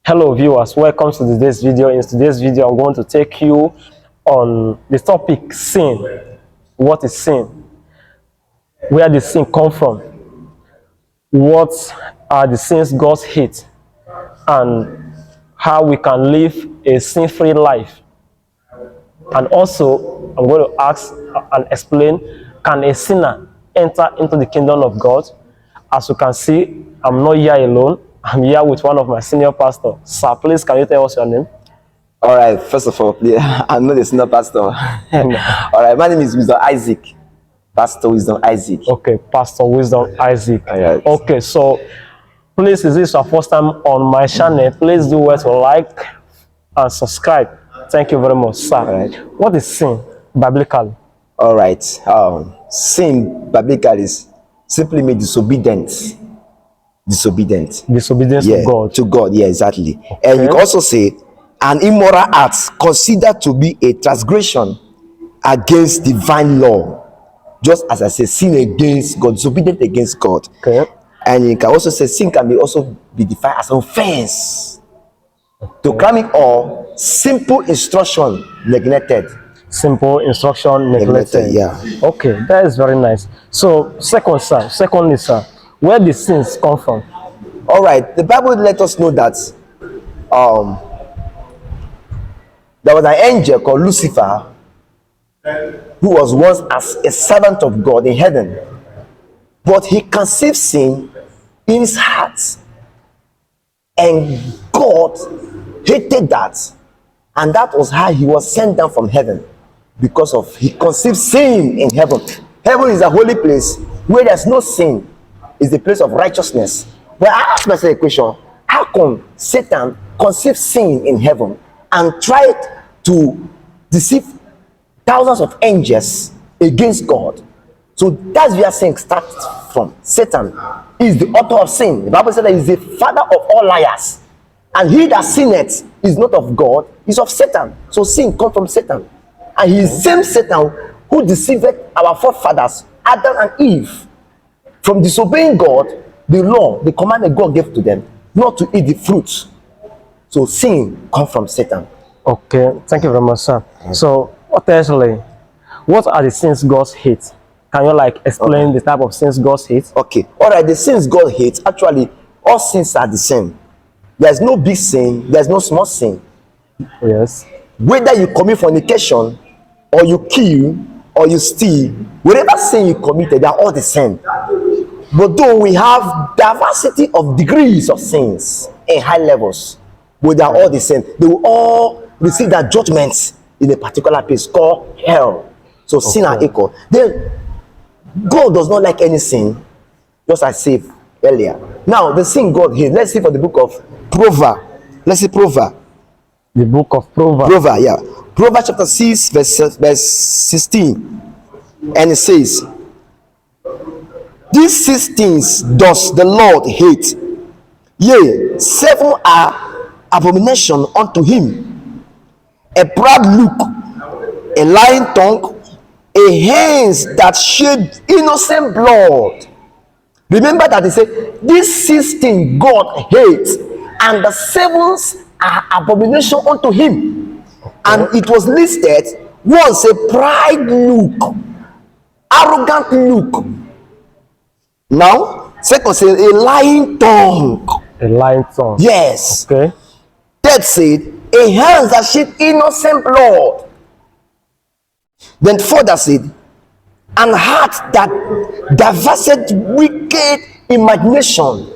Hello viewers, welcome to today's video. In today's video, I'm going to take you on the topic sin. What is sin? Where did sin come from? What are the sins God hates? And how we can live a sin-free life. And also, I'm going to ask and explain, can a sinner enter into the kingdom of God? As you can see, I'm not here alone. I'm here with one of my senior pastors. Sir, please, can you tell us your name? All right, first of all, I'm not a senior pastor. All right, my name is Wisdom Isaac. Pastor Wisdom Isaac. Okay, Pastor Wisdom Isaac. All right. Okay, so please, is this your first time on my channel? Please do well to like and subscribe. Thank you very much, sir. All right. What is sin biblically? All right. Sin biblically is simply means disobedience. Disobedience. Disobedience Yeah, to God. to God. Yeah, exactly. And you can also say an immoral act considered to be a transgression against divine law. Just as I say, sin against God, disobedience against God. Okay. And you can also say sin can be also be defined as an offense. To cram it all, simple instruction neglected. Simple instruction neglected. Yeah. Okay, that is very nice. So, secondly, sir, where did sins come from? All right. The Bible let us know that there was an angel called Lucifer who was once as a servant of God in heaven, but he conceived sin in his heart, and God hated that, and that was how he was sent down from heaven, because of he conceived sin in heaven. Heaven is a holy place where there's no sin. It's the place of righteousness. But I ask myself a question: how come Satan conceived sin in heaven and tried to deceive thousands of angels against God? So that's where sin starts from. Satan is the author of sin. The Bible says that he's the father of all liars, and he that sinneth is not of God, is of Satan. So sin comes from Satan, and he is the same Satan who deceived our forefathers Adam and Eve from disobeying God, the law, the commandment God gave to them, not to eat the fruit. So sin comes from Satan. Okay, thank you very much, sir. So, what are the sins God hates? Can you explain the type of sins God hates? Okay, all right. The sins God hates, actually, all sins are the same. There's no big sin, there's no small sin. Yes. Whether you commit fornication, or you kill, or you steal, whatever sin you committed, they are all the same. But though we have diversity of degrees of sins in high levels, but they are all the same. They will all receive their judgments in a particular place called hell. So sin are equal. Then God does not like any sin, just as I said earlier. Now the sin God hates. Let's see for the book of Proverbs. Let's see Proverbs. The book of Proverbs. Proverbs, yeah. Proverbs chapter 6, verse 16. And it says, these 6 things does the Lord hate. Yea, 7 are abomination unto him: a proud look, a lying tongue, a hands that shed innocent blood. Remember that he said, these 6 things God hates, and the 7 are abomination unto him. And it was listed once a pride look, arrogant look. Now, second says a lying tongue. A lying tongue. Yes. Okay. Third said a hands that shed innocent blood. Then further said an heart that devised wicked imagination.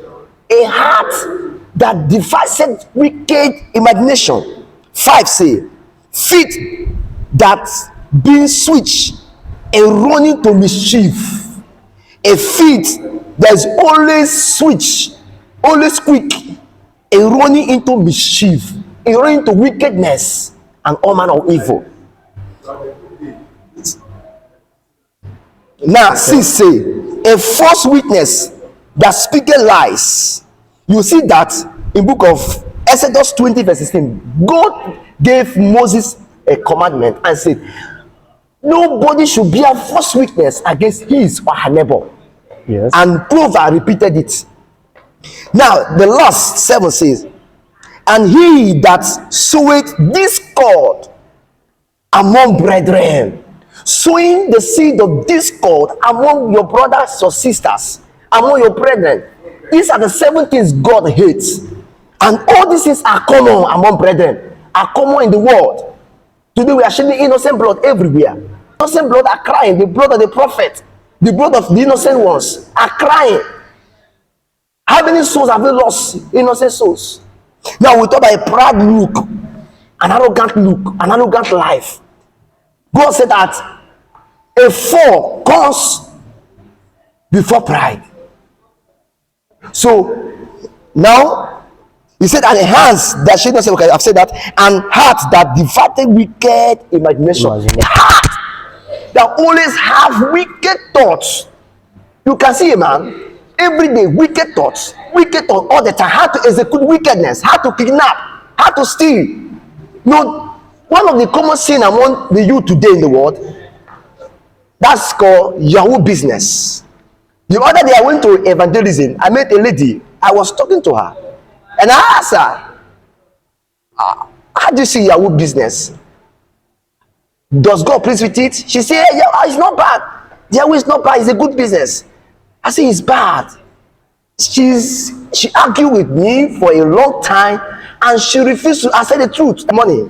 A heart that devised wicked imagination. 5 say feet that being switched and running to mischief. A feet that is always switch, always quick, and running into mischief, and running into wickedness and all manner of evil. Now, say a false witness that speaketh lies. You see that in book of Exodus 20 verse 16. God gave Moses a commandment and said, nobody should bear false witness against his or her neighbor. Yes. And Proverbs repeated it. Now, the last 7 says, And he that soweth discord among brethren, sowing the seed of discord among your brothers or sisters, among your brethren. These are the 7 things God hates. And all these things are common among brethren, are common in the world. Today we are shedding innocent blood everywhere. Innocent blood are crying. The blood of the prophet, the blood of the innocent ones are crying. How many souls have we lost? Innocent souls. Now we talk about a proud look, an arrogant look, an arrogant life. God said that a fall comes before pride. So now he said, and hands that shade not say, okay, I've said that, and heart that devoted wicked imagination. A heart that always have wicked thoughts. You can see a man every day, wicked thoughts all the time, how to execute wickedness, how to kidnap, how to steal. You know, one of the common sin among the youth today in the world, that's called Yahoo business. The other day I went to evangelism. I met a lady. I was talking to her, and I asked her, how do you see Yahoo business? Does God please with it? She said, yeah, it's not bad. Yahoo is not bad. It's a good business. I say it's bad. She argued with me for a long time, and she refused to. I said the truth. Money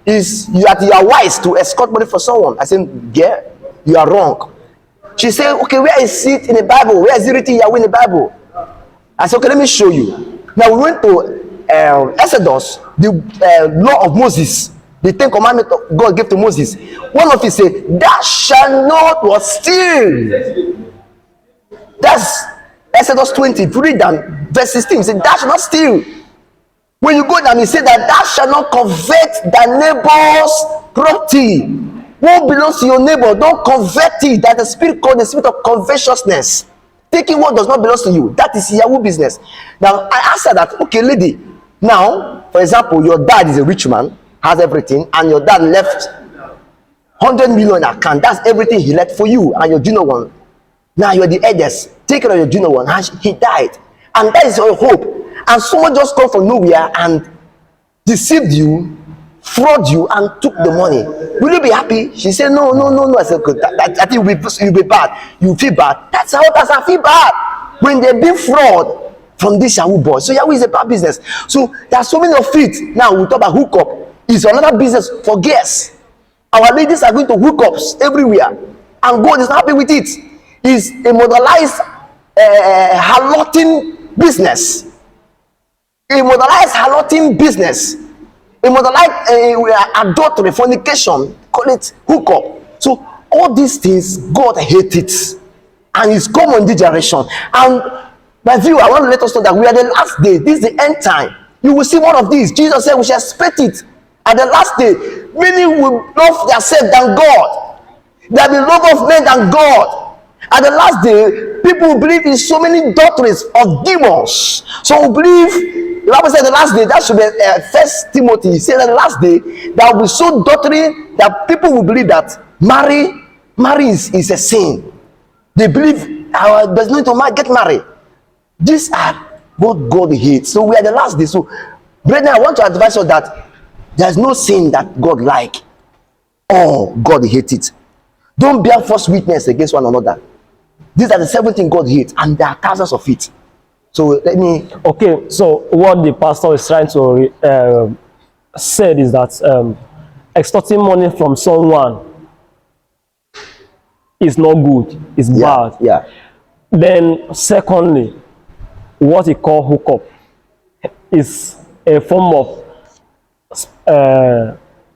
is you are wise to escort money for someone. I said, yeah, you are wrong. She said, okay, where is it in the Bible? Where is it written Yahweh in the Bible? I said, okay, let me show you. Now we went to Exodus, the law of Moses, the 10 commandments God gave to Moses. One of it said, thou shalt not steal. That's Exodus 20. If you read down, verse 16, he said, thou shalt not steal. When you go down, he said that thou shalt not covet thy neighbor's property. What belongs to your neighbor, don't covet it. That the spirit called the spirit of covetousness. Taking what does not belong to you. That is Yahoo business. Now, I asked her that, okay, lady, now, for example, your dad is a rich man, has everything, and your dad left 100 million in account. That's everything he left for you and your junior one. Now you're the eldest. Take care of your junior one. He died. And that is your hope. And someone just come from nowhere and deceived you, fraud you, and took the money. Will you be happy? She said, no. I said, good. I think you'll be bad. You feel bad. That's how I feel bad. When they be fraud from this Yahoo boy. So Yahoo is a bad business. So there are so many of it. Now we talk about hookup. It's another business for girls. Our ladies are going to hookups everywhere. And God is not happy with it. It's a modernized harlotting business. A modernized harlotting business. A modernized adultery, fornication, call it hookup. So all these things, God hates it. And it's common in this generation. And by view, I want to let us know that we are the last day. This is the end time. You will see one of these. Jesus said we shall expect it. At the last day, many will love themselves than God. There will be love of men than God. At the last day, people will believe in so many doctrines of demons. So will believe, the Bible said the last day, that should be First Timothy. He said that the last day, there will be so doctrine that people will believe that marry is a sin. They believe there's no need to get married. These are what God hates. So we are the last day. So, brethren, I want to advise you that there's no sin that God like. Oh, God hates it. Don't bear false witness against one another. These are the 7 things God hates, and there are thousands of it. So let me. Okay, so what the pastor is trying to say is that extorting money from someone is not good, it's bad. Yeah. Then, secondly, what he call hookup is a form of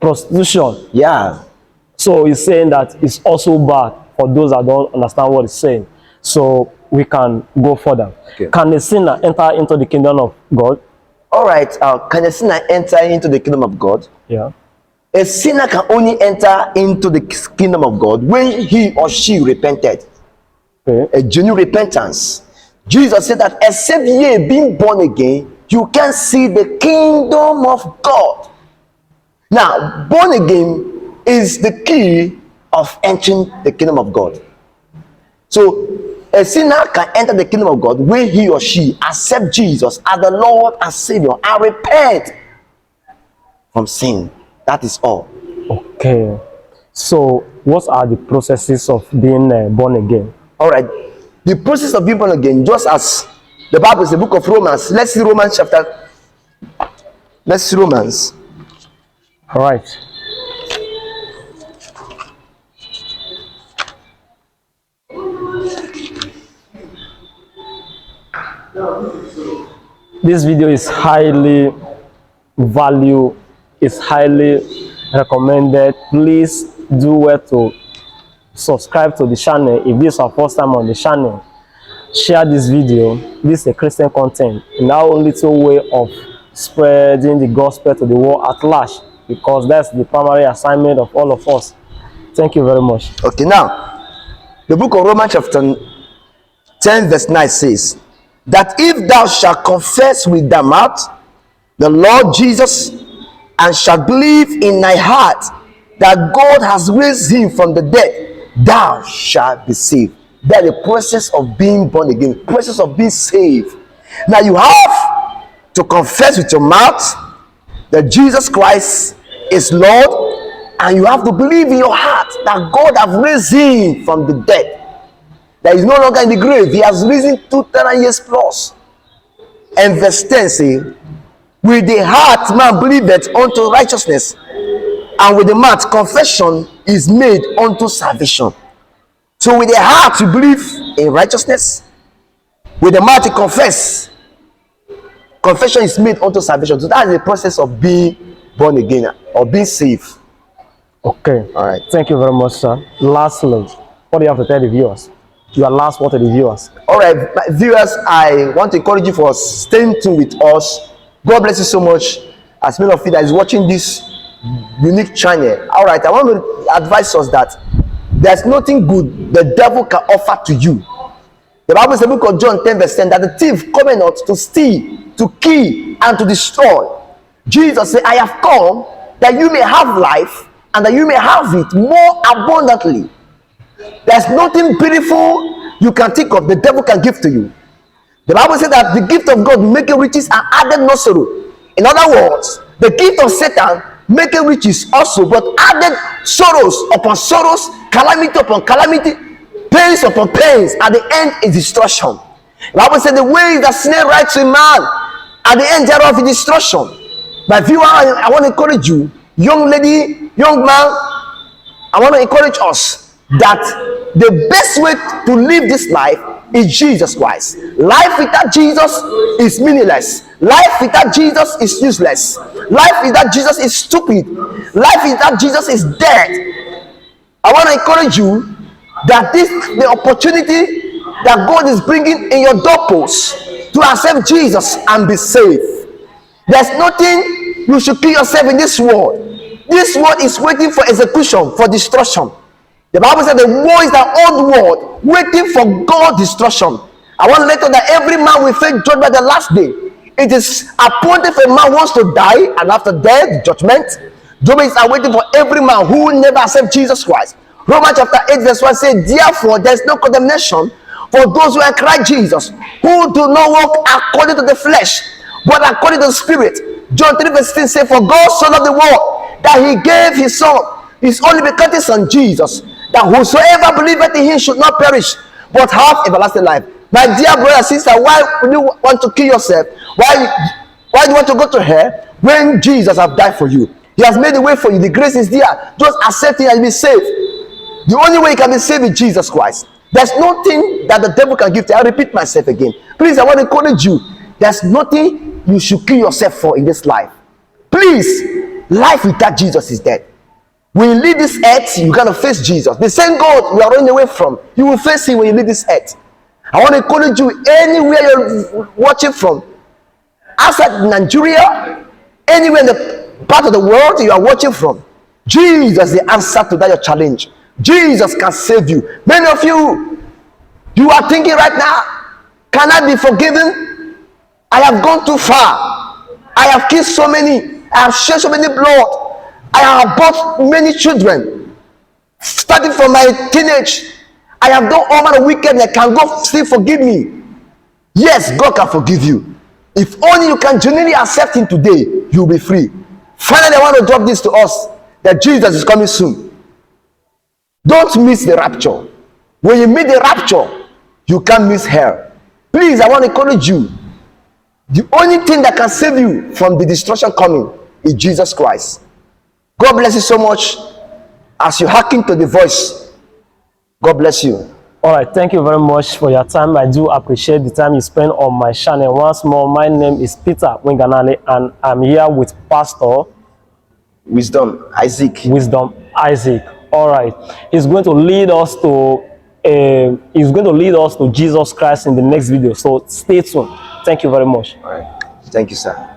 prostitution. Yeah. So he's saying that it's also bad for those that don't understand what he's saying. So we can go further. Okay. Can a sinner enter into the kingdom of God? All right. Can a sinner enter into the kingdom of God? Yeah. A sinner can only enter into the kingdom of God when he or she repented. Okay. A genuine repentance. Jesus said that except ye being born again, you can see the kingdom of God. Now, born again is the key of entering the kingdom of God. So A sinner can enter the kingdom of God when he or she accept Jesus as the Lord and Savior and repent from sin. That is all. Okay. So, what are the processes of being born again? All right. The process of being born again, just as the Bible is the book of Romans. Let's see Romans. All right. This video is highly valued, is highly recommended. Please do well to subscribe to the channel if this is our first time on the channel. Share this video. This is a Christian content, in our little way of spreading the gospel to the world at large, because that's the primary assignment of all of us. Thank you very much. Okay, now the book of Romans chapter 10 verse 9 says that if thou shalt confess with thy mouth the Lord Jesus and shalt believe in thy heart that God has raised him from the dead, thou shalt be saved. That is the process of being born again, the process of being saved. Now you have to confess with your mouth that Jesus Christ is Lord, and you have to believe in your heart that God has raised him from the dead. That he's no longer in the grave. He has risen 2,000 years plus. And verse 10 says, with the heart man believeth unto righteousness, and with the mouth confession is made unto salvation. So with the heart you believe in righteousness, with the mouth you confess, confession is made unto salvation. So that is the process of being born again or being saved. Okay. All right. Thank you very much, sir. Lastly, what do you have to tell the viewers? Your last word to the viewers. All right, my viewers, I want to encourage you for staying tuned with us. God bless you so much. As many of you that is watching this unique channel. All right, I want to advise us that there's nothing good the devil can offer to you. The Bible says in the book of John 10 verse 10 that the thief cometh not to steal, to kill, and to destroy. Jesus said, I have come that you may have life and that you may have it more abundantly. There's nothing beautiful you can think of the devil can give to you. The Bible says that the gift of God maketh riches and added no sorrow. In other words, the gift of Satan maketh riches also, but added sorrows upon sorrows, calamity upon calamity, pains upon pains. At the end is destruction. The Bible says the way that snare right to a man, at the end thereof is destruction. My viewer, I want to encourage you, young lady, young man, I want to encourage us that the best way to live this life is Jesus Christ. Life without Jesus is meaningless. Life without Jesus is useless. Life without Jesus is stupid. Life without Jesus is dead. I want to encourage you that this the opportunity that God is bringing in your doorpost to accept Jesus and be saved. There's nothing you should kill yourself in this world. This world is waiting for execution, for destruction. The Bible said the war is the old world waiting for God's destruction. I want to let you know that every man will face judgment the last day. It is appointed for a man wants to die, and after death, judgment. Judgment is awaiting for every man who will never accept Jesus Christ. Romans chapter 8 verse 1 says, therefore there is no condemnation for those who are in Christ Jesus, who do not walk according to the flesh, but according to the Spirit. John 3 verse 15 says, for God so loved the world that he gave his son, his only begotten son Jesus, that whosoever believeth in him should not perish, but have everlasting life. My dear brother and sister, why would you want to kill yourself? Why do you want to go to hell when Jesus has died for you? He has made a way for you. The grace is there. Just accept it and be saved. The only way you can be saved is Jesus Christ. There's nothing that the devil can give to you. I'll repeat myself again. Please, I want to encourage you. There's nothing you should kill yourself for in this life. Please, life without Jesus is dead. When you leave this earth, you're going to face Jesus. The same God we are running away from, you will face him when you leave this earth. I want to encourage you, anywhere you're watching from, outside Nigeria, anywhere in the part of the world you are watching from, Jesus is the answer to that your challenge. Jesus can save you. Many of you are thinking right now, can I be forgiven? I have gone too far. I have killed so many. I have shed so many blood. I have bought many children, starting from my teenage. I have done all manner of wickedness. Can God still forgive me? Yes, God can forgive you. If only you can genuinely accept him today, you'll be free. Finally, I want to drop this to us, that Jesus is coming soon. Don't miss the rapture. When you meet the rapture, you can't miss hell. Please, I want to encourage you. The only thing that can save you from the destruction coming is Jesus Christ. God bless you so much as you hearken to the voice. God bless you. All right, thank you very much for your time. I do appreciate the time you spend on my channel. Once more, my name is Peter Winganale, and I'm here with Pastor Wisdom Isaac. All right, he's going to lead us to Jesus Christ in the next video. So stay tuned. Thank you very much. All right. Thank you, sir.